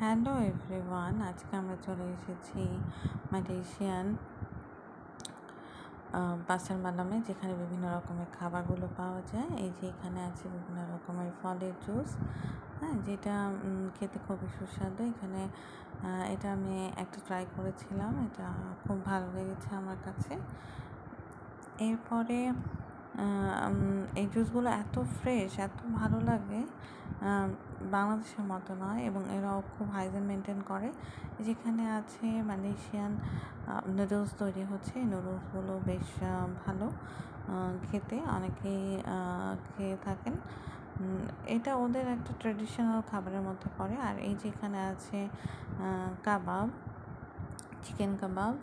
Hello everyone, আজকে আমরা চলে এসেছি মালয়েশিয়ান বাসার মালামে, যেখানে বিভিন্ন রকমের খাবারগুলো পাওয়া যায়। এই যে এখানে আছে বিভিন্ন রকমের ফলের জুস, হ্যাঁ, যেটা খেতে খুবই সুস্বাদু। এখানে এটা আমি একটা ট্রাই করেছিলাম, এটা খুব ভালো লেগেছে আমার কাছে। এরপরে এই জুসগুলো এত ফ্রেশ, এত ভালো লাগে, বাংলাদেশের মতো নয়, এবং এরাও খুব হাইজিন মেনটেন করে। যেখানে আছে মালয়েশিয়ান নুডলস তৈরি হচ্ছে, এই নুডলসগুলো বেশ ভালো খেতে, অনেকেই খেয়ে থাকেন। এটা ওদের একটা ট্রেডিশনাল খাবারের মধ্যে পড়ে। আর এই যে এখানে আছে কাবাব, চিকেন কাবাব।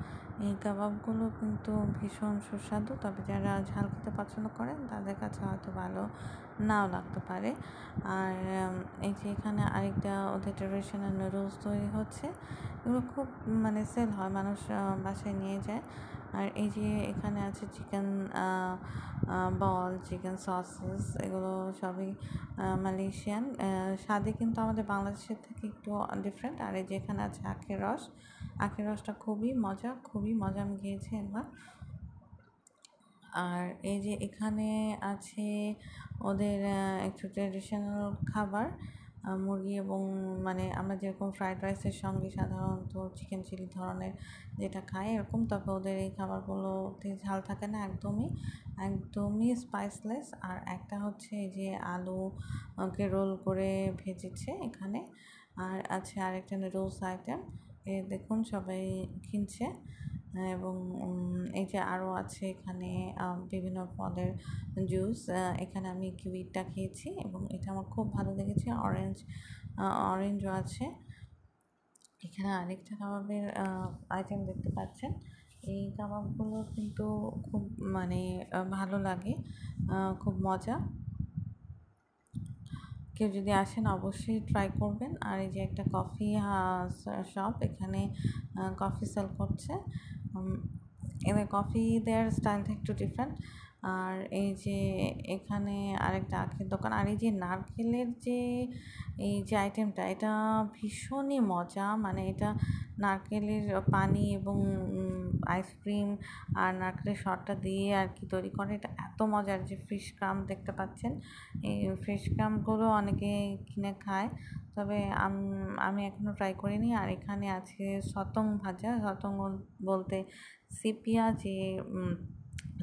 এই কাবাবগুলো কিন্তু ভীষণ সুস্বাদু, তবে যারা ঝাল খেতে পছন্দ করেন তাদের কাছে হয়তো ভালো নাও লাগতে পারে। আর এই যে এখানে আরেকটা ওদের ট্রেডিশনাল নুডলস তৈরি হচ্ছে, এগুলো খুব সেল হয়, মানুষ বাসায় নিয়ে যায়। আর এই যে এখানে আছে চিকেন বল, চিকেন সসেস, এগুলো সবই মালয়েশিয়ান স্বাদে কিন্তু আমাদের বাংলাদেশের থেকে একটু ডিফারেন্ট। আর এই যে এখানে আছে আখের রস, আখের রসটা খুবই মজা, আমি খেয়েছি একবার। আর এই যে এখানে আছে ওদের একটু ট্রেডিশনাল খাবার, মুরগি এবং আমরা যেরকম ফ্রাইড রাইসের সঙ্গে সাধারণত চিকেন চিলি ধরনের যেটা খাই এরকম, তবে ওদের এই খাবারগুলোতে ঝাল থাকে না, একদমই স্পাইসলেস। আর একটা হচ্ছে এই যে আলুকে রোল করে ভেজেছে এখানে। আর আছে আরেকটা নুডলস আইটেম, দেখুন সবাই কিনছে। এবং এই যে আরও আছে এখানে বিভিন্ন ফলের জুস। এখানে আমি কিউইটা খেয়েছি এবং এটা আমার খুব ভালো লেগেছে। অরেঞ্জও আছে। এখানে আরেকটা কাবাবের আইটেম দেখতে পাচ্ছেন। এই কাবাবগুলো কিন্তু খুব ভালো লাগে, খুব মজা। কেউ যদি আসেন অবশ্যই ট্রাই করবেন। আর এই যে একটা কফি শপ, এখানে কফি সেল করছে। এবার কফি দেওয়ার স্টাইলটা একটু ডিফারেন্ট। আর এই যে এখানে আরেকটা আখের দোকান। আর এই যে নারকেলের এই যে আইটেমটা, এটা ভীষণই মজা। এটা নারকেলের পানি এবং আইসক্রিম আর নারকেলের সরটা দিয়ে আর কি তৈরি করে, এটা এত মজার। যে ফিশ ক্রাম দেখতে পাচ্ছেন, এই ফিশ ক্রামগুলো অনেকে কিনে খায়, তবে আমি এখনও ট্রাই করিনি। আর এখানে আছে সতং ভাজা, সতং বলতে সিপিয়া, যে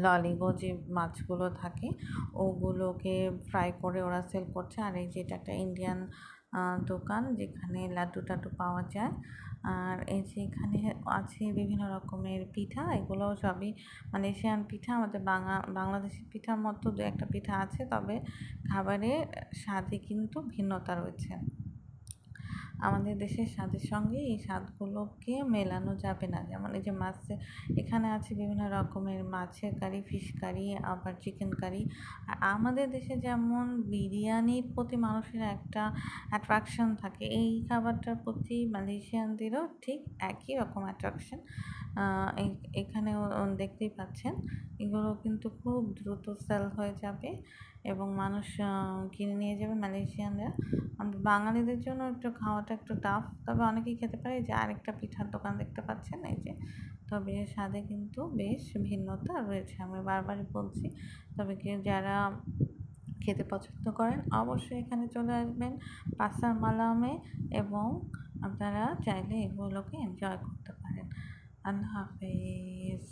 ললিগো যে মাছগুলো থাকে ওগুলোকে ফ্রাই করে ওরা সেল করছে। আর এই যে এটা একটা ইন্ডিয়ান দোকান, যেখানে লাড্ডু টাড্ডু পাওয়া যায়। আর এই যে এখানে আছে বিভিন্ন রকমের পিঠা, এগুলো সবই মালয়েশিয়ান পিঠা। আমাদের বাংলাদেশের পিঠার মতো দু একটা পিঠা আছে, তবে খাবারের স্বাদে কিন্তু ভিন্নতা রয়েছে। আমাদের দেশের স্বাদের সঙ্গে এই স্বাদগুলোকে মেলানো যাবে না। যেমন এই যে এখানে আছে বিভিন্ন রকমের মাছের কারি, ফিশ কারি, আবার চিকেন কারি। আর আমাদের দেশে যেমন বিরিয়ানির প্রতি মানুষের একটা অ্যাট্রাকশন থাকে, এই খাবারটার প্রতি মালয়েশিয়ানদেরও ঠিক একই রকম অ্যাট্রাকশন। এখানেও দেখতেই পাচ্ছেন, এগুলো কিন্তু খুব দ্রুত সেল হয়ে যাবে এবং মানুষ কিনে নিয়ে যাবে মালয়েশিয়ানরা। বাঙালিদের জন্য একটু খাওয়াটা একটু টাফ, তবে অনেকেই খেতে পারে। যে আরেকটা পিঠার দোকান দেখতে পাচ্ছেন, এই যে, তবে স্বাদে কিন্তু বেশ ভিন্নতা রয়েছে, আমি বারবারই বলছি। তবে যারা খেতে পছন্দ করেন অবশ্যই এখানে চলে আসবেন পাসার মালামে, এবং আপনারা চাইলে এগুলোকে এনজয় করতে পারেন। আল্লাহ হাফেজ।